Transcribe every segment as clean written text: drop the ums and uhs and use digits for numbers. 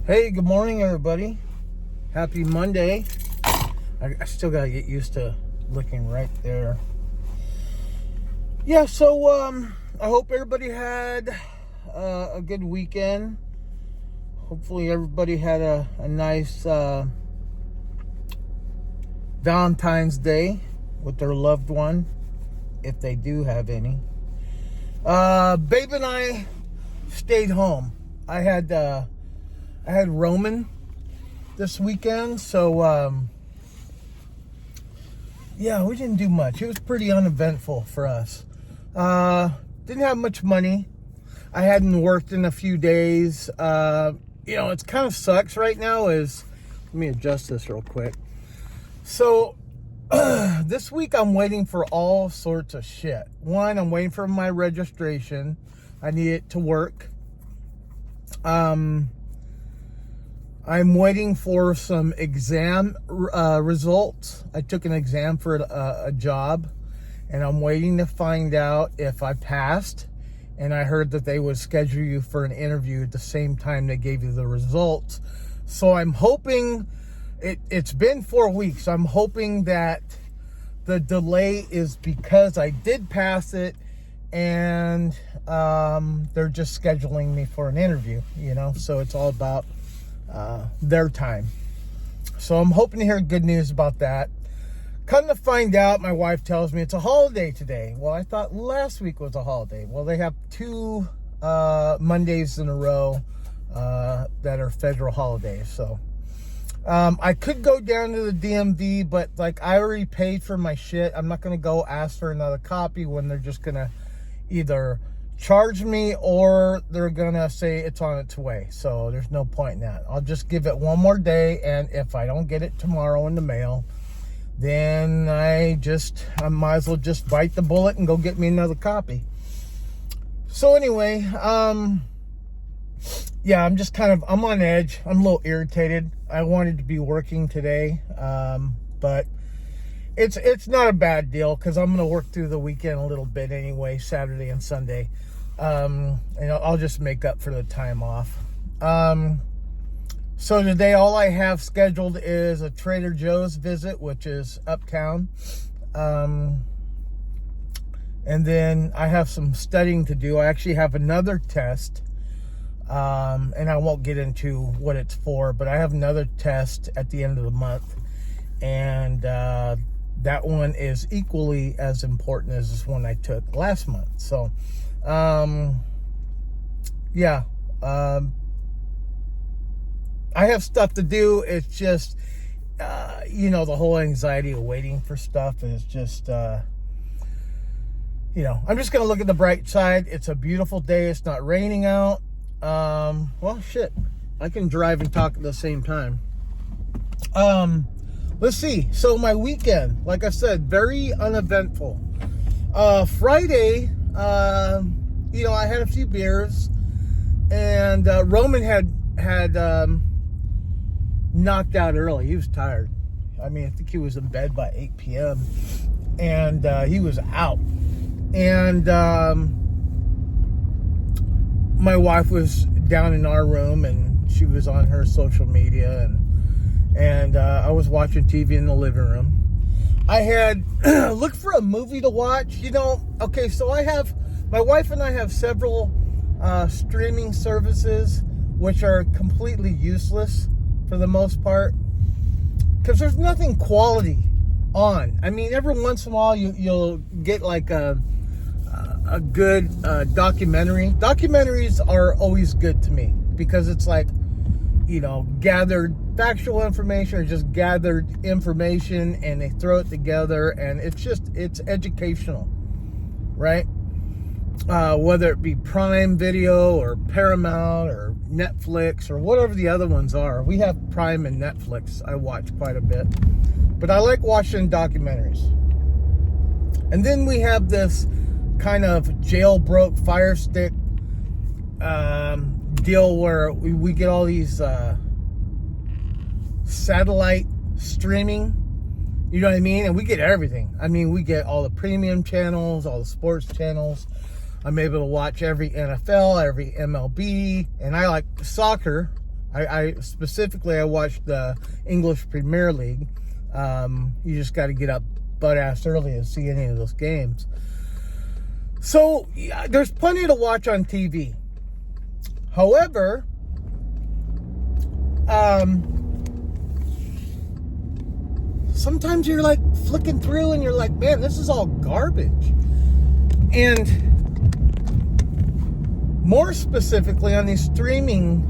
Hey, good morning, everybody. Happy Monday. I still gotta get used to looking right there. Yeah, so I hope everybody had a good weekend. Hopefully everybody had a nice Valentine's Day with their loved one, if they do have any. Babe and I stayed home. I had Roman this weekend, so yeah, we didn't do much. It was pretty uneventful for us. Didn't have much money. I hadn't worked in a few days. It kind of sucks right now. Let me adjust this real quick. So this week I'm waiting for all sorts of shit. One, I'm waiting for my registration. I need it to work. I'm waiting for some exam results. I took an exam for a job, and I'm waiting to find out if I passed. And I heard that they would schedule you for an interview at the same time they gave you the results. So I'm hoping, it's been 4 weeks. I'm hoping that the delay is because I did pass it, and they're just scheduling me for an interview, so it's all about their time. So I'm hoping to hear good news about that. Come to find out, my wife tells me it's a holiday today. Well, I thought last week was a holiday. Well, they have 2 Mondays in a row that are federal holidays. So I could go down to the DMV, but I already paid for my shit. I'm not going to go ask for another copy when they're just going to either charge me or they're gonna say it's on its way. So there's no point in that. I'll just give it one more day, and if I don't get it tomorrow in the mail, then I might as well just bite the bullet and go get me another copy. So anyway, yeah, I'm on edge. I'm a little irritated. I wanted to be working today, but it's not a bad deal because I'm gonna work through the weekend a little bit anyway, Saturday and Sunday. And I'll just make up for the time off. So today all I have scheduled is a Trader Joe's visit, which is uptown. And then I have some studying to do. I actually have another test. And I won't get into what it's for, but I have another test at the end of the month. And that one is equally as important as this one I took last month. So yeah, I have stuff to do. It's just, the whole anxiety of waiting for stuff is just, I'm just going to look at the bright side. It's a beautiful day. It's not raining out. Well, shit, I can drive and talk at the same time. Let's see. So my weekend, like I said, very uneventful. Friday, I had a few beers, and Roman had knocked out early. He was tired. I think he was in bed by 8 p.m. and he was out. And my wife was down in our room, and she was on her social media, and I was watching TV in the living room. I had looked for a movie to watch. Okay, so my wife and I have several streaming services which are completely useless for the most part because there's nothing quality on. Every once in a while you'll get a good documentary. Documentaries are always good to me because it's gathered factual information or just gathered information, and they throw it together, and it's educational, right? Whether it be Prime Video or Paramount or Netflix or whatever the other ones are. We have Prime and Netflix. I watch quite a bit, but I like watching documentaries. And then we have this kind of jailbroke Fire Stick deal where we get all these satellite streaming, you know what I mean? And we get everything. We get all the premium channels, all the sports channels. I'm able to watch every NFL, every MLB, and I like soccer I specifically, I watched the English Premier League. You just got to get up butt-ass early to see any of those games. So, yeah, there's plenty to watch on TV. However, sometimes you're like flicking through and you're like, man, this is all garbage. And more specifically on these streaming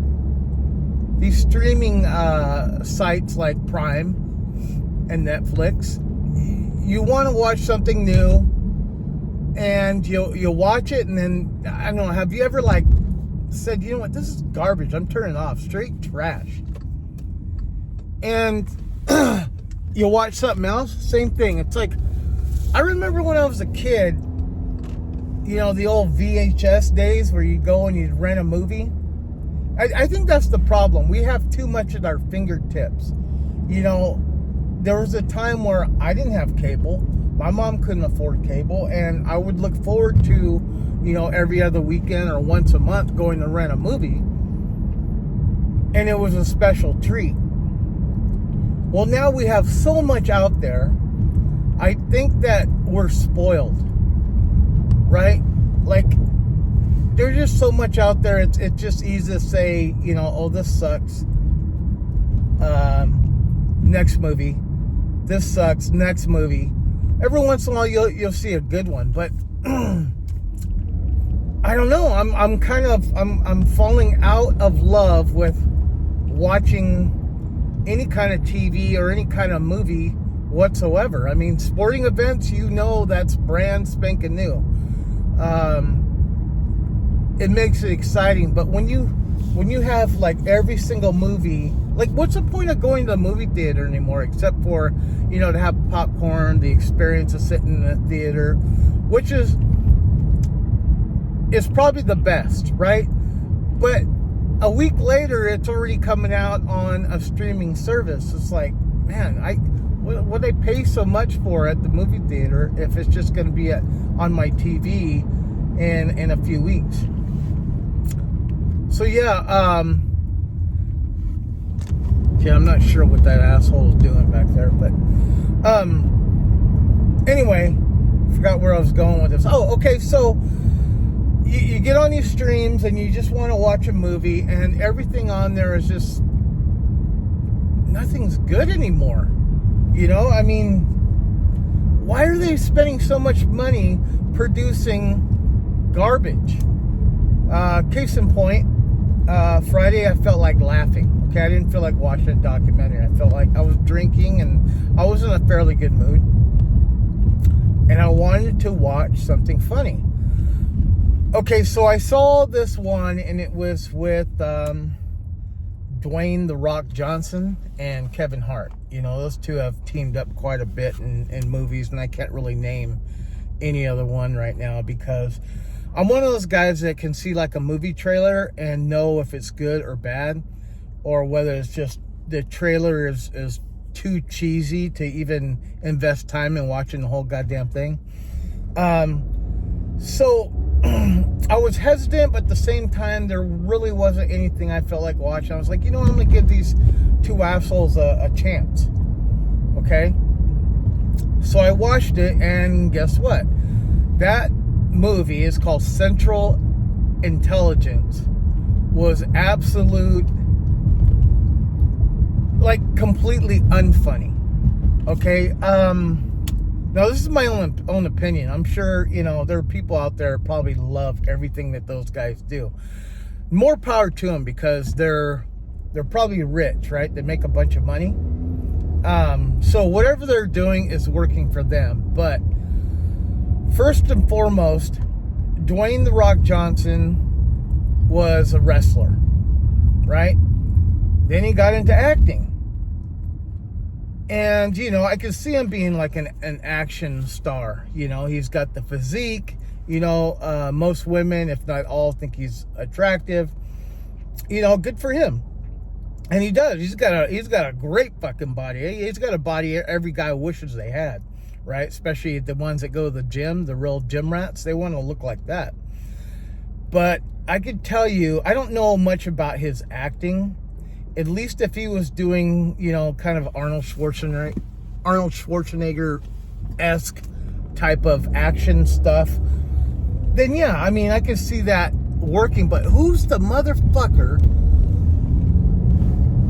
sites like Prime and Netflix, you want to watch something new, and you'll watch it, and then, I don't know, have you ever like said, you know what, this is garbage, I'm turning off, straight trash. And you'll watch something else, same thing. It's like, I remember when I was a kid, you know, the old VHS days where you'd go and you'd rent a movie. I think that's the problem. We have too much at our fingertips. You know, there was a time where I didn't have cable. My mom couldn't afford cable, and I would look forward to, you know, every other weekend or once a month going to rent a movie. And it was a special treat. Well, now we have so much out there. I think that we're spoiled, right? Like, there's just so much out there. It's just easy to say, you know, oh, this sucks. Next movie. This sucks. Next movie. Every once in a while, you'll see a good one, but I don't know. I'm falling out of love with watching any kind of TV or any kind of movie whatsoever. I mean, sporting events, you know, that's brand spanking new. It makes it exciting, but when you have like every single movie, like, what's the point of going to the movie theater anymore, except for, you know, to have popcorn, the experience of sitting in the theater, which is probably the best, right? But a week later, it's already coming out on a streaming service. It's like, man, what they pay so much for at the movie theater if it's just going to be on my TV in a few weeks? So yeah, I'm not sure what that asshole is doing back there, but anyway, forgot where I was going with this. Oh, okay, so you get on these streams and you just want to watch a movie, and everything on there is just, nothing's good anymore. You know, I mean, why are they spending so much money producing garbage? Case in point, Friday I felt like laughing. Okay, I didn't feel like watching a documentary. I felt like I was drinking and I was in a fairly good mood, and I wanted to watch something funny. Okay, so I saw this one, and it was with Dwayne "The Rock" Johnson and Kevin Hart. You know, those two have teamed up quite a bit in movies, and I can't really name any other one right now because I'm one of those guys that can see like a movie trailer and know if it's good or bad, or whether it's just the trailer is too cheesy to even invest time in watching the whole goddamn thing. So I was hesitant, but at the same time, there really wasn't anything I felt like watching. I was like, you know what, I'm going to give these two assholes a chance. Okay? So I watched it, and guess what? That movie is called Central Intelligence. Was absolute, like, completely unfunny. Okay? Now, this is my own opinion. I'm sure, you know, there are people out there that probably love everything that those guys do. More power to them, because they're probably rich, right? They make a bunch of money. So whatever they're doing is working for them. But first and foremost, Dwayne "The Rock" Johnson was a wrestler, right? Then he got into acting. And, you know, I could see him being like an action star. You know, he's got the physique. You know, most women, if not all, think he's attractive. You know, good for him. And he does. He's got a great fucking body. He's got a body every guy wishes they had, right? Especially the ones that go to the gym, the real gym rats. They want to look like that. But I could tell you, I don't know much about his acting. At least if he was doing, kind of Arnold Schwarzenegger-esque type of action stuff, then yeah, I mean, I could see that working. But who's the motherfucker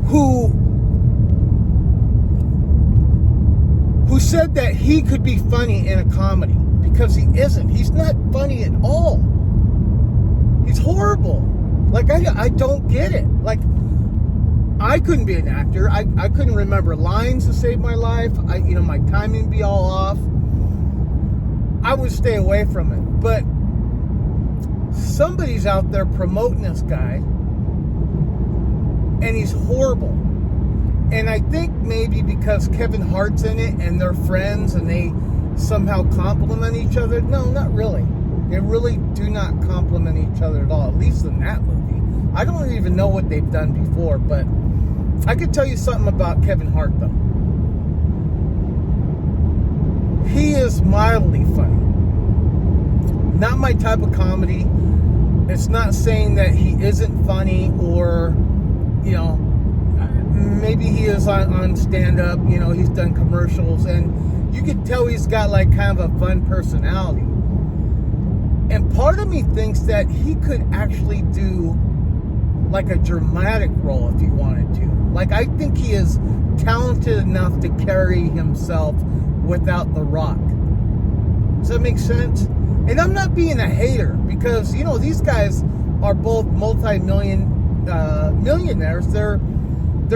who said that he could be funny in a comedy? Because he isn't. He's not funny at all. He's horrible. Like, I don't get it. Like, I couldn't be an actor. I couldn't remember lines to save my life. My timing would be all off. I would stay away from it. But somebody's out there promoting this guy, and he's horrible. And I think maybe because Kevin Hart's in it and they're friends and they somehow compliment each other. No, not really. They really do not compliment each other at all, at least in that movie. I don't even know what they've done before, but I could tell you something about Kevin Hart, though. He is mildly funny. Not my type of comedy. It's not saying that he isn't funny or, maybe he is on stand-up. He's done commercials, and you can tell he's got like kind of a fun personality. And part of me thinks that he could actually do like a dramatic role if he wanted to. Like, I think he is talented enough to carry himself without The Rock. Does that make sense? And I'm not being a hater, because these guys are both millionaires. They're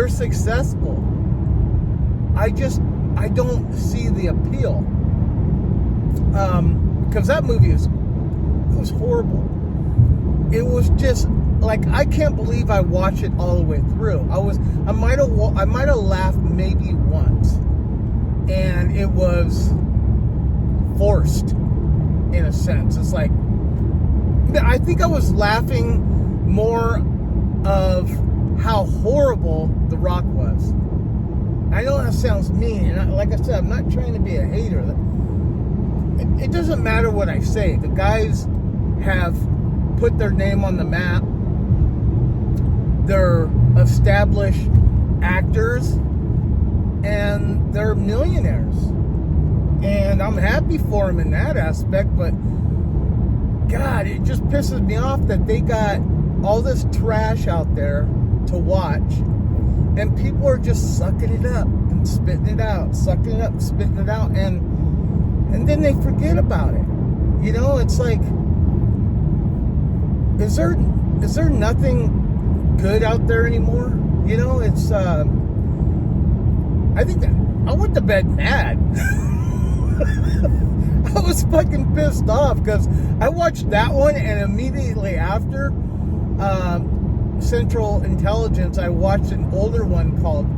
successful. I don't see the appeal. Because that movie was horrible. It was just like, I can't believe I watched it all the way through. I might have laughed maybe once, and it was forced in a sense. It's like, I think I was laughing more of how horrible The Rock was. I know that sounds mean, and like I said, I'm not trying to be a hater. It doesn't matter what I say. The guys have put their name on the map. They're established actors, and they're millionaires. And I'm happy for them in that aspect, but God, it just pisses me off that they got all this trash out there to watch, and people are just sucking it up and spitting it out, sucking it up and spitting it out, and then they forget about it. It's like, is there nothing good out there anymore? It's I think that I went to bed mad. I was fucking pissed off because I watched that one, and immediately after Central Intelligence, I watched an older one called,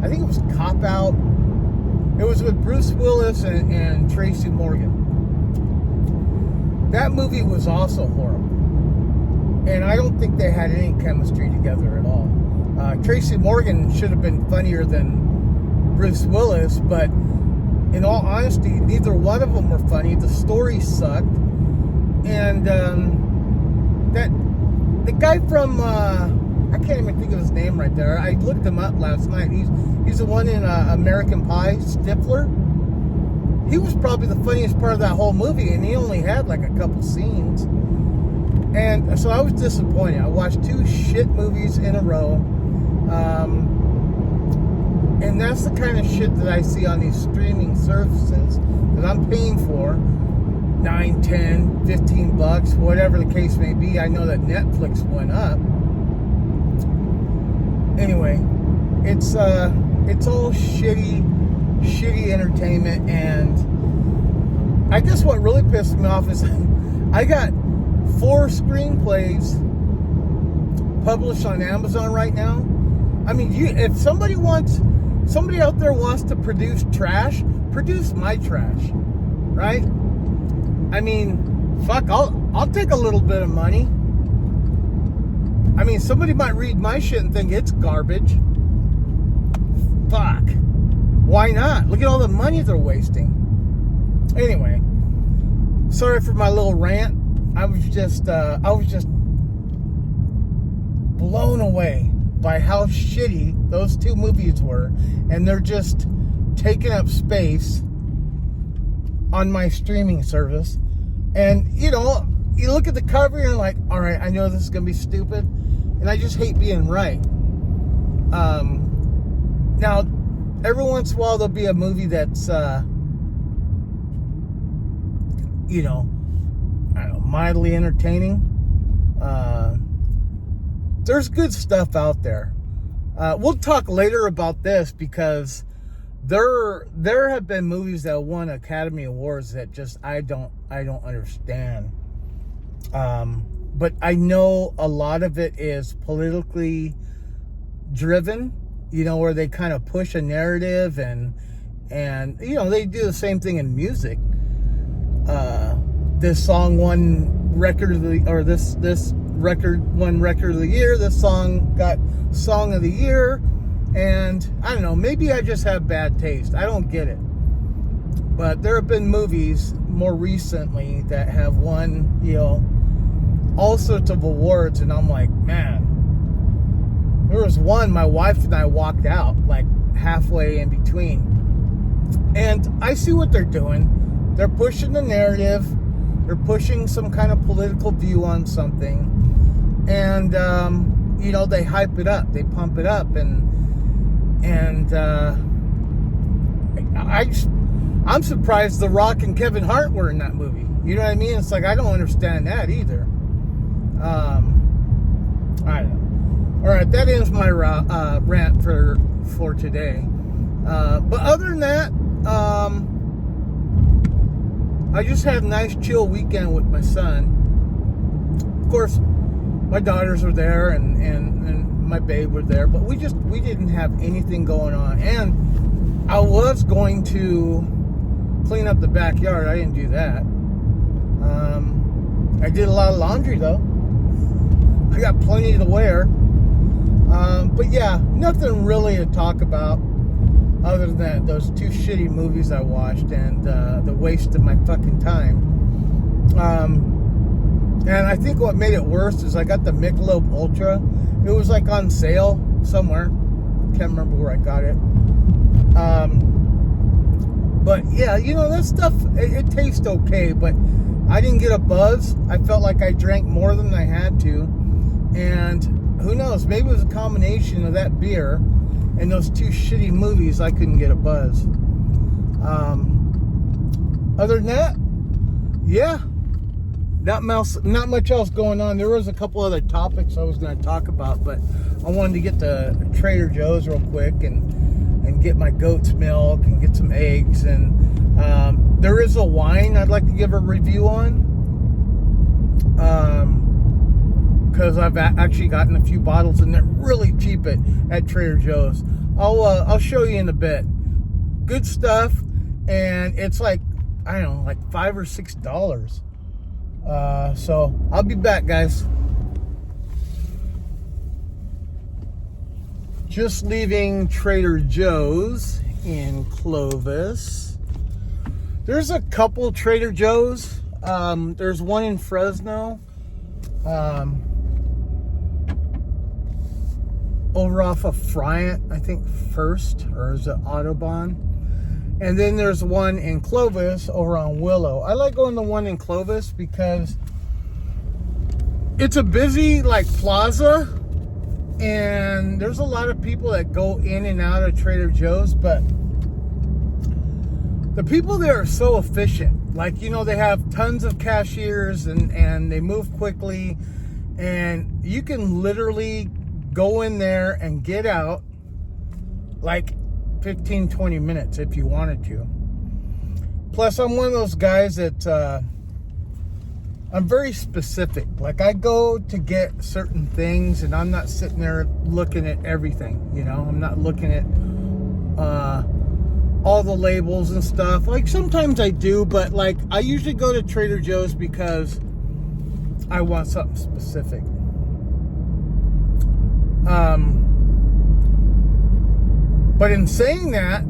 I think it was Cop Out. It was with Bruce Willis and Tracy Morgan. That movie was also horrible. And I don't think they had any chemistry together at all. Tracy Morgan should have been funnier than Bruce Willis, but in all honesty, neither one of them were funny. The story sucked. And the guy from I can't even think of his name right there. I looked him up last night. He's the one in American Pie, Stifler. He was probably the funniest part of that whole movie, and he only had like a couple scenes. And so I was disappointed. I watched 2 shit movies in a row. And that's the kind of shit that I see on these streaming services that I'm paying for. $9, $10, $15, whatever the case may be. I know that Netflix went up. Anyway, it's all shitty entertainment, and I guess what really pissed me off is I got 4 screenplays published on Amazon right now. I mean, if somebody out there wants to produce trash, produce my trash, right? I mean, fuck, I'll take a little bit of money. I mean, somebody might read my shit and think it's garbage. Fuck. Why not? Look at all the money they're wasting. Anyway, sorry for my little rant. I was just blown away by how shitty those two movies were, and they're just taking up space on my streaming service. And you know, you look at the cover and you're like, all right, I know this is gonna be stupid, and I just hate being right. Now every once in a while there'll be a movie that's you know, I don't know, mildly entertaining. There's good stuff out there. We'll talk later about this, because there have been movies that won Academy Awards that just I don't understand. But I know a lot of it is politically driven, you know, where they kind of push a narrative, and you know, they do the same thing in music. This song won record of the, or this record won record of the year. This song got song of the year, and I don't know, maybe I just have bad taste. I don't get it. But there have been movies more recently that have won, you know, all sorts of awards, and I'm like, man, there was one my wife and I walked out like halfway in between. And I see what they're doing. They're pushing the narrative. They're pushing some kind of political view on something. And, you know, they hype it up. They pump it up. And I'm surprised The Rock and Kevin Hart were in that movie. You know what I mean? It's like, I don't understand that either. I don't know. All right, that ends my rant for today. But other than that, I just had a nice chill weekend with my son. Of course, my daughters were there and my babe were there, but we didn't have anything going on. And I was going to clean up the backyard. I didn't do that. I did a lot of laundry though. I got plenty to wear. But yeah, nothing really to talk about other than those two shitty movies I watched and the waste of my fucking time. And I think what made it worse is I got the Michelob Ultra. It was like on sale somewhere. Can't remember where I got it. But yeah, you know, that stuff, it tastes okay, but I didn't get a buzz. I felt like I drank more than I had to. And who knows, maybe it was a combination of that beer and those two shitty movies. I couldn't get a buzz. Other than that, yeah, not much else going on. There was a couple other topics I was going to talk about, but I wanted to get to Trader Joe's real quick and get my goat's milk and get some eggs. And there is a wine I'd like to give a review on, because I've actually gotten a few bottles and they're really cheap at Trader Joe's. I'll show you in a bit. Good stuff, and it's like, I don't know, like $5 or $6. So I'll be back, guys. Just leaving Trader Joe's in Clovis. There's a couple Trader Joe's. There's one in Fresno. Over off of Friant, I think First, or is it Autobahn? And then there's one in Clovis over on Willow. I like going to the one in Clovis because it's a busy like plaza, and there's a lot of people that go in and out of Trader Joe's, but the people there are so efficient. Like, you know, they have tons of cashiers and they move quickly, and you can literally go in there and get out like 15-20 minutes if you wanted to. Plus, I'm one of those guys that I'm very specific. Like, I go to get certain things and I'm not sitting there looking at everything, you know. I'm not looking at all the labels and stuff. Like, sometimes I do, but like, I usually go to Trader Joe's because I want something specific. But in saying that,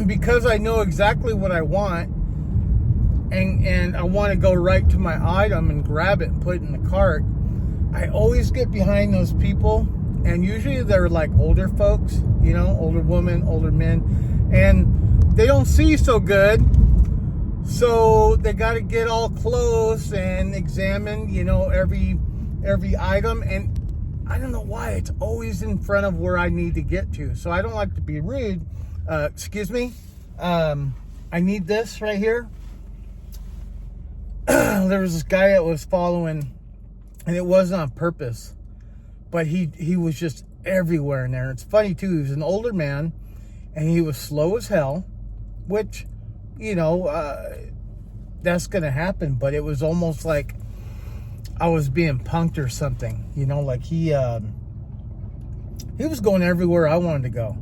because I know exactly what I want, and I want to go right to my item and grab it and put it in the cart, I always get behind those people and usually they're like older folks, you know, older women, older men, and they don't see so good, so they got to get all close and examine, you know, every item. And I don't know why it's always in front of where I need to get to, so I don't like to be rude. Excuse me, I need this right here. There was this guy that was following, and it wasn't on purpose, but he was just everywhere in there. It's funny too, he was an older man, and he was slow as hell, which, you know, that's gonna happen, but it was almost like I was being punked or something, you know, like he was going everywhere I wanted to go.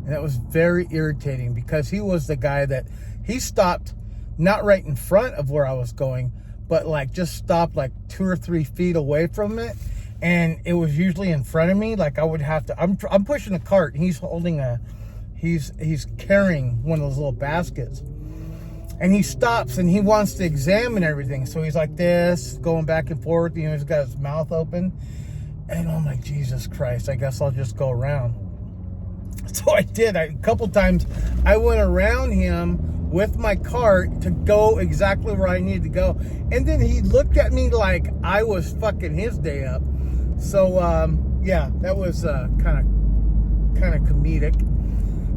And that was very irritating, because he was the guy that he stopped not right in front of where I was going, but like just stopped like 2 or 3 feet away from it. And it was usually in front of me. Like I would have to, I'm pushing a cart, and he's holding he's carrying one of those little baskets. And he stops and he wants to examine everything. So he's like this, going back and forth, you know, he's got his mouth open. And I'm like, Jesus Christ, I guess I'll just go around. So I did. A couple times I went around him with my cart to go exactly where I needed to go. And then he looked at me like I was fucking his day up. So, yeah, that was kind of comedic.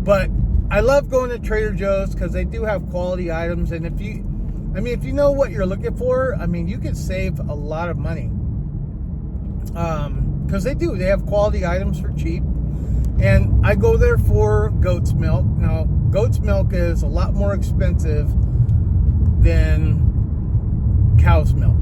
But I love going to Trader Joe's because they do have quality items. And if you know what you're looking for, I mean, you can save a lot of money. Because they have quality items for cheap. And I go there for goat's milk. Now, goat's milk is a lot more expensive than cow's milk.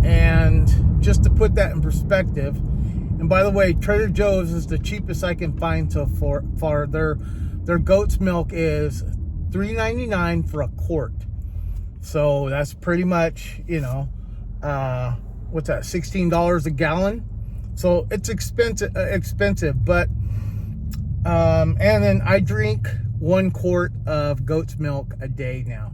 And just to put that in perspective, and by the way, Trader Joe's is the cheapest I can find so far. Their goat's milk is $3.99 for a quart. So that's pretty much, you know, what's that, $16 a gallon? So it's expensive, but, and then I drink 1 quart of goat's milk a day now.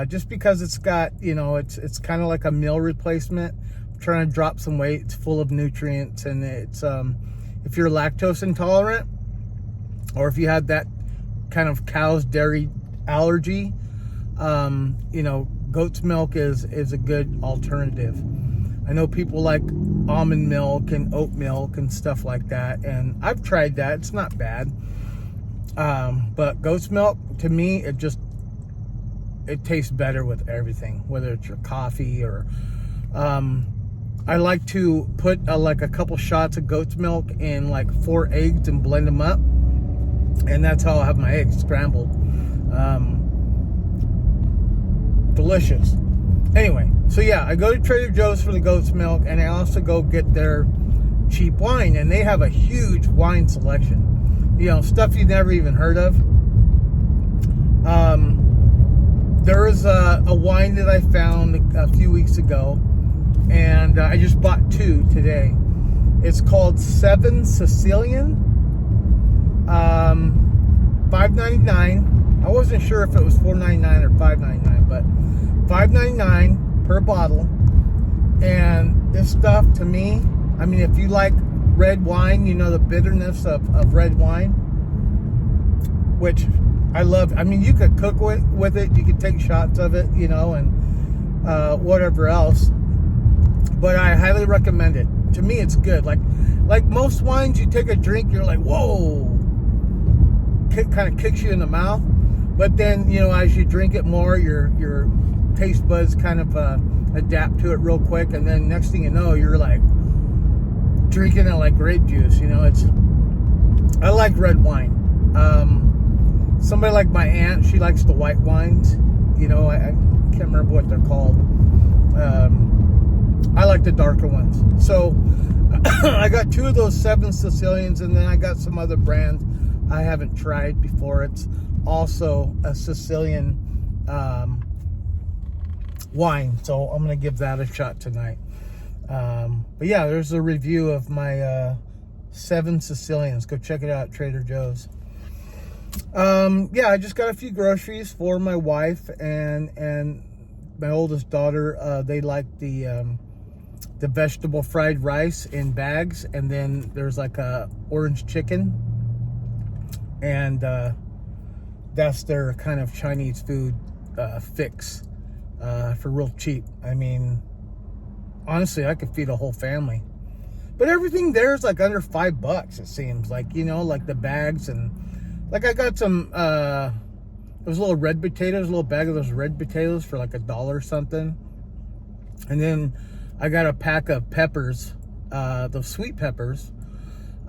Just because it's got, you know, it's kind of like a meal replacement. I'm trying to drop some weight. It's full of nutrients, and it's, if you're lactose intolerant, or if you have that kind of cow's dairy allergy, you know, goat's milk is a good alternative. I know people like almond milk and oat milk and stuff like that, and I've tried that. It's not bad. But goat's milk, to me, it tastes better with everything, whether it's your coffee or, I like to put like a couple shots of goat's milk in like 4 eggs and blend them up. And that's how I have my eggs scrambled. Delicious. Anyway, so yeah, I go to Trader Joe's for the goat's milk, and I also go get their cheap wine, and they have a huge wine selection. You know, stuff you've never even heard of. There was a wine that I found a few weeks ago, and I just bought 2 today. It's called Sicilian. $5.99. I wasn't sure if it was $4.99 or $5.99, but $5.99 per bottle. And this stuff, to me, I mean, if you like red wine, you know the bitterness of red wine, which I love. I mean, you could cook with it, you could take shots of it, you know, and whatever else. But I highly recommend it. To me, it's good. Like most wines, you take a drink, you're like, whoa, kind of kicks you in the mouth. But then, you know, as you drink it more, your taste buds kind of adapt to it real quick, and then next thing you know, you're like drinking it like grape juice. You know, I like red wine. Somebody like my aunt, she likes the white wines. You know, I can't remember what they're called. I like the darker ones. So I got 2 of those 7 Sicilians, and then I got some other brands I haven't tried before. It's also a Sicilian wine, so I'm gonna give that a shot tonight. But yeah, there's a review of my 7 Sicilians. Go check it out at Trader Joe's. Yeah, I just got a few groceries for my wife and my oldest daughter. They like the the vegetable fried rice in bags, and then there's like a orange chicken, and that's their kind of Chinese food fix for real cheap. I mean, honestly, I could feed a whole family. But everything there is like under $5, it seems. Like, you know, like the bags, and like I got some those little red potatoes, a little bag of those red potatoes for like $1 or something. And then I got a pack of peppers, those sweet peppers.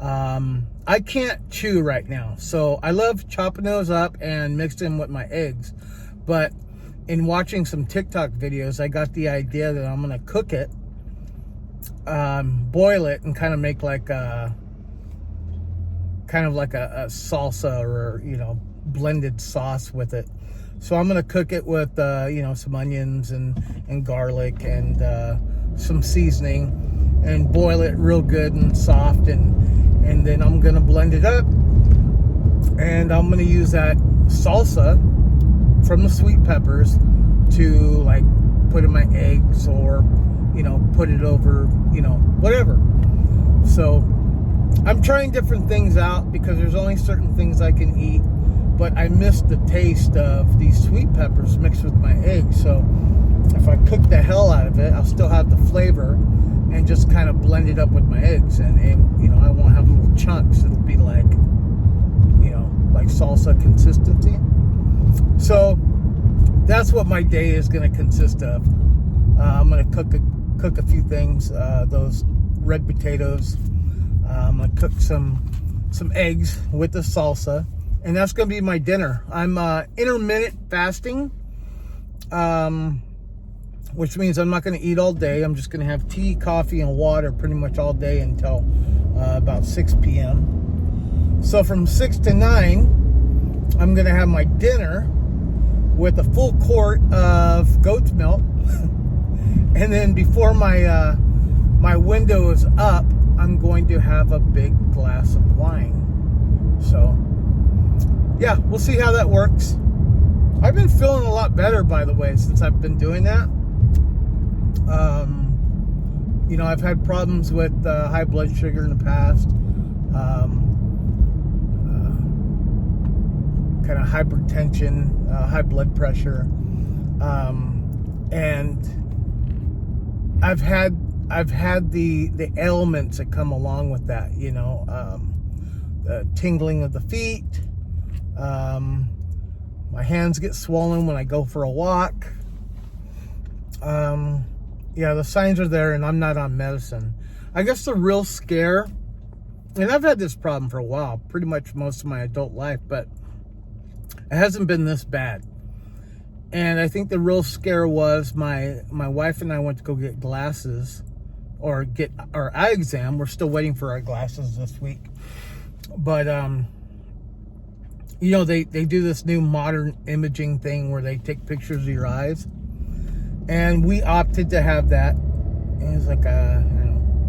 I can't chew right now, so I love chopping those up and mixing them with my eggs. But in watching some TikTok videos, I got the idea that I'm gonna cook it, boil it, and kind of make like a salsa, or, you know, blended sauce with it. So I'm gonna cook it with you know, some onions and garlic and some seasoning, and boil it real good and soft, and then I'm gonna blend it up, and I'm gonna use that salsa from the sweet peppers to like put in my eggs, or, you know, put it over, you know, whatever. So I'm trying different things out because there's only certain things I can eat, but I miss the taste of these sweet peppers mixed with my eggs. So if I cook the hell out of it, I'll still have the flavor and just kind of blend it up with my eggs, and you know, I won't have little chunks. It'll be like, you know, like salsa consistency. So that's what my day is going to consist of. I'm going to cook a few things. Those red potatoes. I'm going to cook some eggs with the salsa, and that's going to be my dinner. I'm intermittent fasting, which means I'm not going to eat all day. I'm just going to have tea, coffee, and water pretty much all day until about 6 p.m. So from 6 to 9, I'm going to have my dinner with a full quart of goat's milk. And then before my window is up, I'm going to have a big glass of wine. So, yeah, we'll see how that works. I've been feeling a lot better, by the way, since I've been doing that. You know, I've had problems with high blood sugar in the past. Kind of hypertension, high blood pressure. And I've had the ailments that come along with that, you know, the tingling of the feet, my hands get swollen when I go for a walk. Yeah, the signs are there, and I'm not on medicine. I guess the real scare, and I've had this problem for a while, pretty much most of my adult life, but it hasn't been this bad. And I think the real scare was my wife and I went to go get glasses, or get our eye exam. We're still waiting for our glasses this week. But, you know, they do this new modern imaging thing where they take pictures of your eyes. And we opted to have that. And it's like a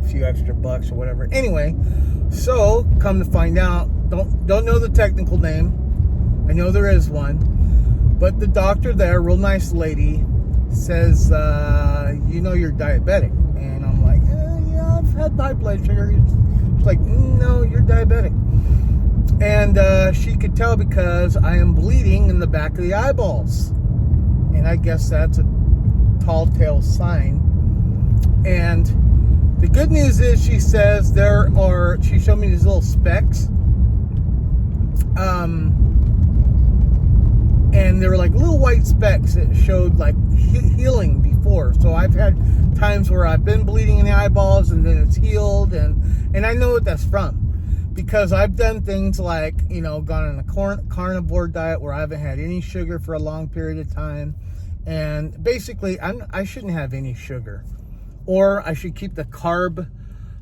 few extra bucks or whatever. Anyway, so come to find out, don't know the technical name. I know there is one. But the doctor there, real nice lady, says, you know, you're diabetic. And I'm like, yeah, I've had high blood sugar. She's like, no, you're diabetic. And she could tell because I am bleeding in the back of the eyeballs. And I guess that's a tall tale sign. And the good news is, she says she showed me these little specks. And they were like little white specks that showed like healing before. So I've had times where I've been bleeding in the eyeballs and then it's healed, and I know what that's from, because I've done things like, you know, gone on a carnivore diet where I haven't had any sugar for a long period of time, and basically I shouldn't have any sugar, or I should keep the carb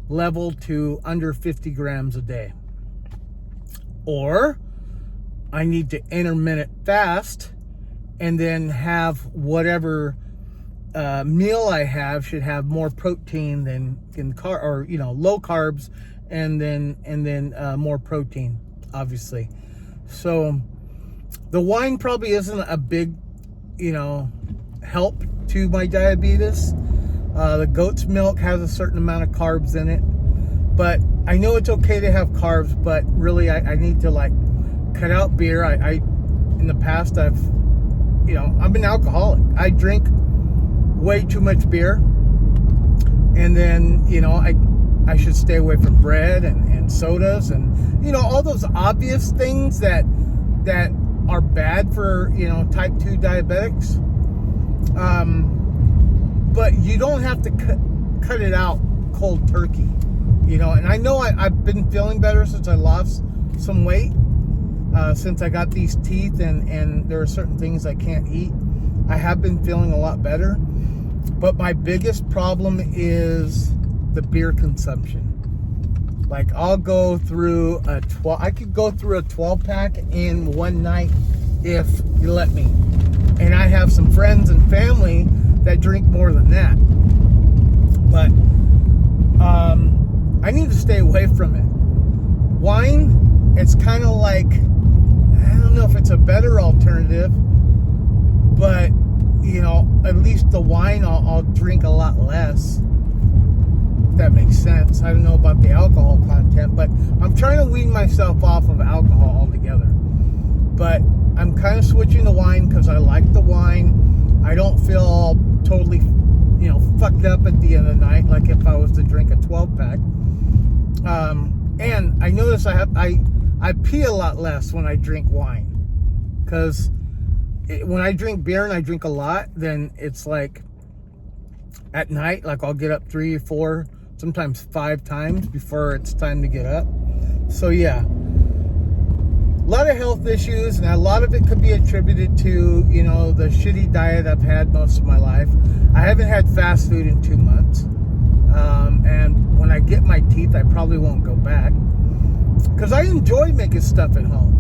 level to under 50 grams a day, or I need to intermittent fast, and then have whatever meal I have should have more protein than or, you know, low carbs, and then more protein, obviously. So the wine probably isn't a big, you know, help to my diabetes. The goat's milk has a certain amount of carbs in it. But I know it's okay to have carbs, but really I need to like cut out beer. I in the past I'm an alcoholic. I drink way too much beer. And then, I should stay away from bread and sodas and, all those obvious things that are bad for, type 2 diabetics. But you don't have to cut it out cold turkey, and I know I've been feeling better since I lost some weight, since I got these teeth and there are certain things I can't eat. I have been feeling a lot better, but my biggest problem is the beer consumption. Like I'll go through I could go through a 12 pack in one night if you let me. And I have some friends and family that drink more than that. But I need to stay away from it. Wine, it's kind of like, I don't know if it's a better alternative, but at least the wine I'll drink a lot less. If that makes sense. I don't know about the alcohol content, but I'm trying to wean myself off of alcohol altogether. But I'm kind of switching to wine because I like the wine. I don't feel totally, fucked up at the end of the night like if I was to drink a 12 pack. And I notice I pee a lot less when I drink wine, because when I drink beer and I drink a lot, then it's like at night, like I'll get up 3 or 4, sometimes 5 times before it's time to get up. So yeah, a lot of health issues, and a lot of it could be attributed to, the shitty diet I've had most of my life. I haven't had fast food in 2 months. And when I get my teeth, I probably won't go back, because I enjoy making stuff at home,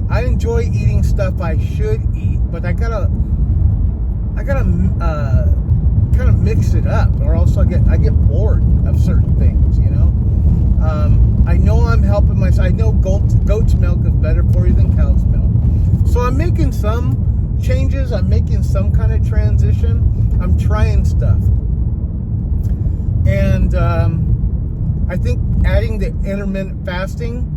I enjoy eating stuff I should eat, but I gotta kind of mix it up, or else I get bored of certain things, I know I'm helping myself. I know goat's milk is better for you than cow's milk. So I'm making some changes. I'm making some kind of transition. I'm trying stuff. And I think adding the intermittent fasting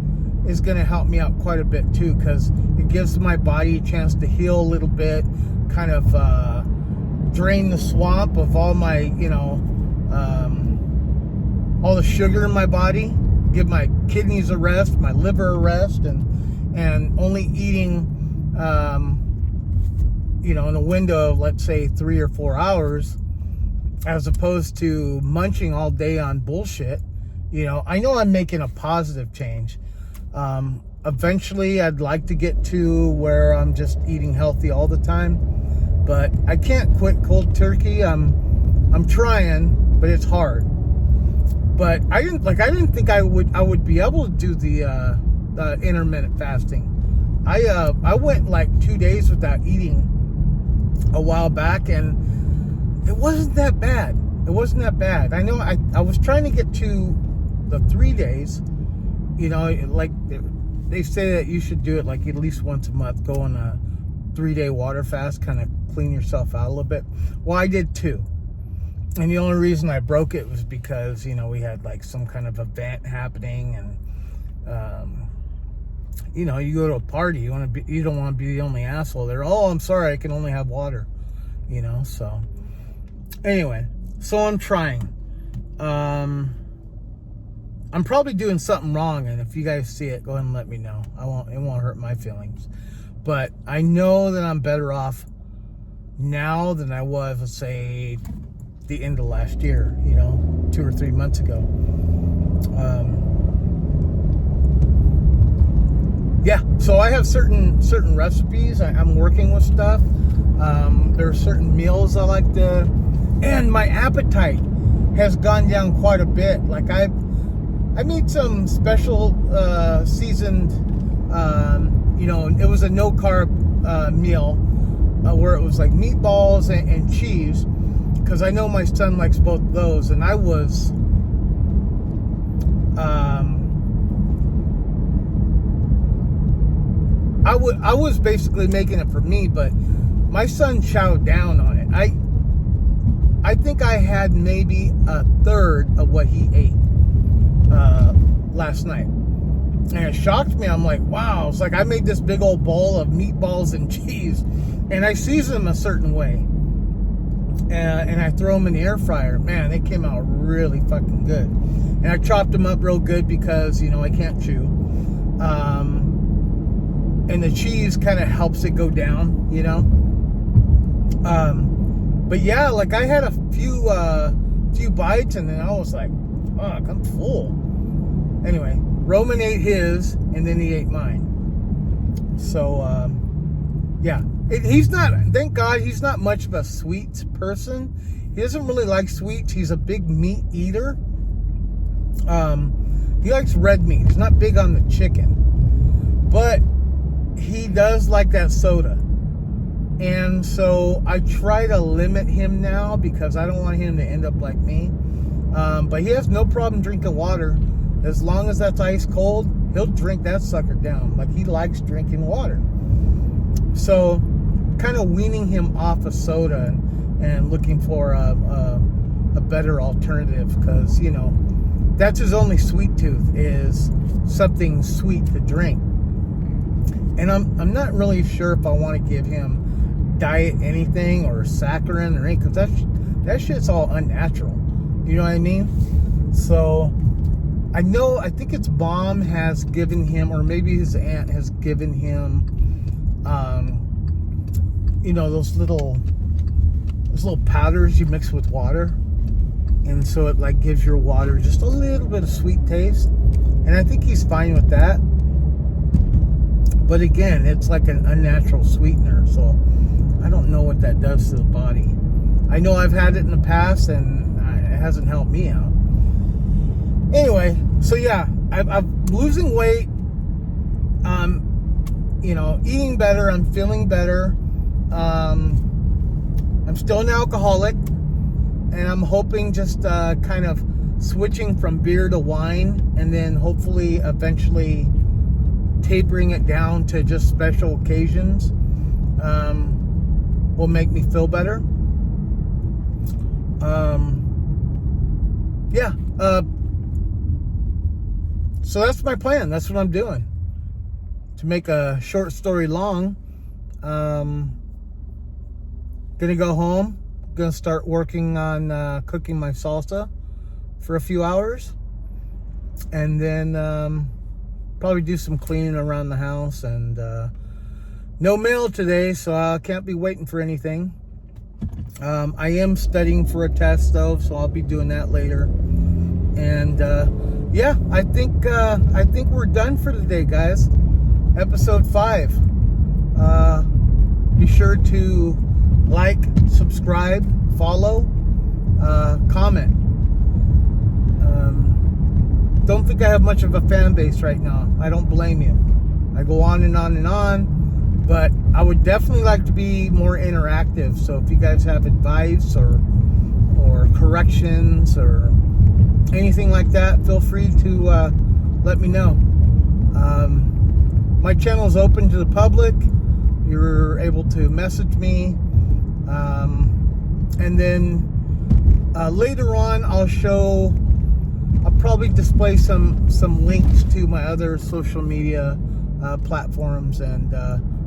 is going to help me out quite a bit too, because it gives my body a chance to heal a little bit, kind of drain the swamp of all my, all the sugar in my body, give my kidneys a rest, my liver a rest, and only eating, in a window of, let's say, 3 or 4 hours, as opposed to munching all day on bullshit. I know I'm making a positive change. Eventually I'd like to get to where I'm just eating healthy all the time, but I can't quit cold turkey. I'm trying, but it's hard. But I didn't think I would be able to do the intermittent fasting. I went like 2 days without eating a while back, and it wasn't that bad. I know I was trying to get to the 3 days. Like they say that you should do it like at least once a month. Go on a 3-day water fast, kind of clean yourself out a little bit. Well, I did too. And the only reason I broke it was because, we had like some kind of event happening, and, you go to a party, you don't want to be the only asshole there. Oh, I'm sorry, I can only have water, so anyway, so I'm trying. I'm probably doing something wrong, and if you guys see it, go ahead and let me know. It won't hurt my feelings. But I know that I'm better off now than I was, let's say, the end of last year, 2 or 3 months ago. Yeah, so I have certain recipes. I'm working with stuff. There are certain meals I like to, and my appetite has gone down quite a bit. Like I made some special seasoned, it was a no carb meal where it was like meatballs and cheese, because I know my son likes both of those, and I was I was basically making it for me, but my son chowed down on it. I think I had maybe a third of what he ate last night. And it shocked me. I'm like, wow. It's like I made this big old bowl of meatballs and cheese, and I season them a certain way. And I throw them in the air fryer. Man, they came out really fucking good. And I chopped them up real good because, you know, I can't chew. And the cheese kind of helps it go down, you know. But yeah, like I had a few bites, and then I was like, fuck, I'm full. Anyway, Roman ate his, and then he ate mine. So, yeah. He's not, thank God, he's not much of a sweets person. He doesn't really like sweets. He's a big meat eater. He likes red meat. He's not big on the chicken. But he does like that soda. And so I try to limit him now because I don't want him to end up like me. But he has no problem drinking water. As long as that's ice cold, he'll drink that sucker down. Like, he likes drinking water. So kind of weaning him off of soda and looking for a better alternative, because, you know, that's his only sweet tooth, is something sweet to drink. And I'm not really sure if I want to give him diet anything or saccharin or anything, because that shit's all unnatural. You know what I mean? So I think it's Mom has given him, or maybe his aunt has given him, you know, those little powders you mix with water, and so it like gives your water just a little bit of sweet taste, and I think he's fine with that. But again, it's like an unnatural sweetener, so I don't know what that does to the body. I know I've had it in the past, and it hasn't helped me out. Anyway, so yeah, I'm losing weight. You know, eating better. I'm feeling better. I'm still an alcoholic, and I'm hoping just kind of switching from beer to wine, and then hopefully eventually tapering it down to just special occasions will make me feel better. Yeah. So that's my plan. That's what I'm doing. To make a short story long, gonna go home, gonna start working on cooking my salsa for a few hours, and then probably do some cleaning around the house. And no mail today, so I can't be waiting for anything. I am studying for a test though, so I'll be doing that later. And yeah, I think we're done for today, guys. Episode 5. Be sure to like, subscribe, follow, comment. Don't think I have much of a fan base right now. I don't blame you. I go on and on and on, but I would definitely like to be more interactive. So if you guys have advice or corrections or anything like that, feel free to let me know. My channel is open to the public. You're able to message me. And then later on, I'll probably display some links to my other social media platforms, and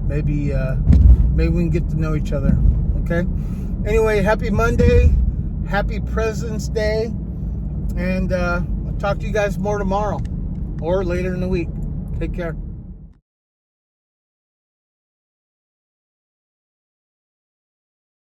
maybe we can get to know each other. Okay. Anyway, happy Monday, happy President's Day, and I'll talk to you guys more tomorrow or later in the week. Take care.